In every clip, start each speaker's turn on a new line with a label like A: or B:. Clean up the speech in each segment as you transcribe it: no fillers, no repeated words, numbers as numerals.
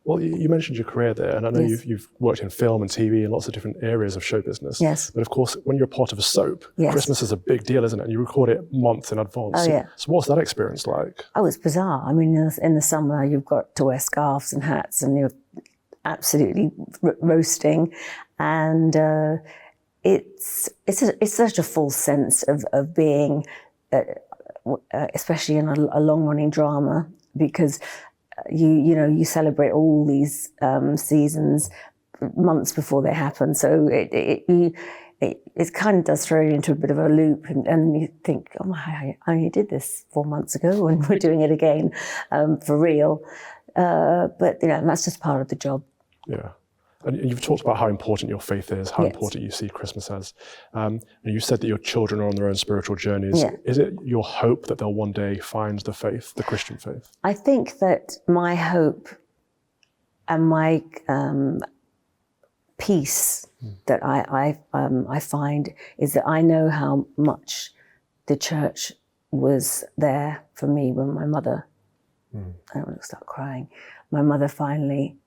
A: Well, you mentioned your career there, and I know you've worked in film and TV and lots of different areas of show business.
B: Yes.
A: But of course, when you're part of a soap, Christmas is a big deal, isn't it? And you record it months in advance.
B: Oh, yeah.
A: So what's that experience like?
B: Oh, it's bizarre. I mean, in the summer, you've got to wear scarves and hats, and you're absolutely roasting, and it's such a full sense of being, especially in a long-running drama, because you celebrate all these seasons months before they happen. So it kind of does throw you into a bit of a loop, and you think, oh my, I only did this 4 months ago, and we're doing it again for real. But that's just part of the job.
A: Yeah. And you've talked about how important your faith is, how important you see Christmas as. And you said that your children are on their own spiritual journeys.
B: Yeah.
A: Is it your hope that they'll one day find the faith, the Christian faith?
B: I think that my hope and my peace that I find is that I know how much the church was there for me when my mother, I don't want to start crying, my mother finally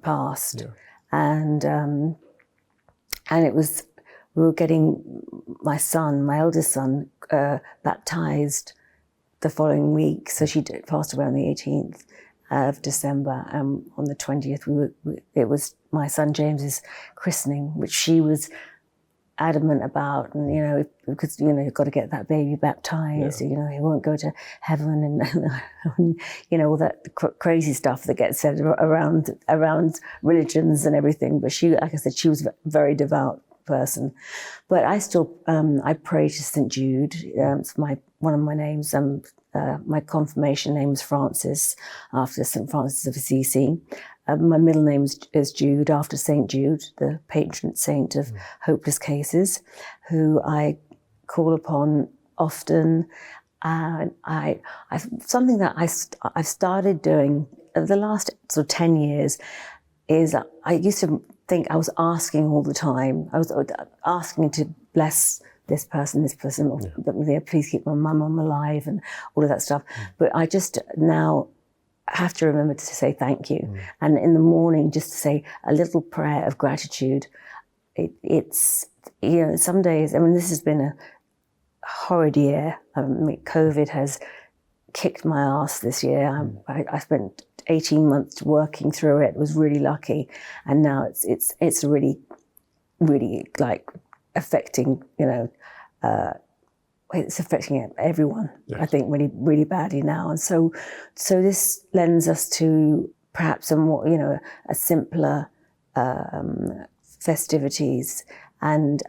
B: passed.
A: Yeah.
B: And it was, we were getting my eldest son, baptized the following week. So she passed away on the 18th of December, and on the 20th, it was my son James's christening, which she was adamant about, and because you've got to get that baby baptized. He won't go to heaven, and all that crazy stuff that gets said around religions and everything. But she, like I said, she was a very devout person. But I still I pray to St. Jude. It's one of my names. My confirmation name is Francis, after St. Francis of Assisi. My middle name is Jude, after St. Jude, the patron saint of hopeless cases, who I call upon often. And something that I've started doing over the last sort of 10 years is I used to think I was asking all the time. I was asking to bless this person, or please keep my mum alive, and all of that stuff. But I just now have to remember to say thank you. And in the morning, just to say a little prayer of gratitude. It's some days, this has been a horrid year. COVID has kicked my ass this year. I spent 18 months working through it, was really lucky. And now it's really, really like affecting, it's affecting everyone, I think, really, really badly now. And so this lends us to perhaps a more, a simpler festivities and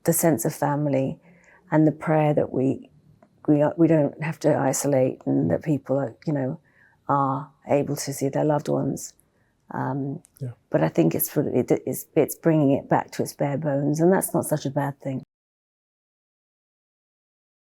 B: the sense of family, and the prayer that we don't have to isolate, and that people are able to see their loved ones. But I think it's bringing it back to its bare bones, and that's not such a bad thing.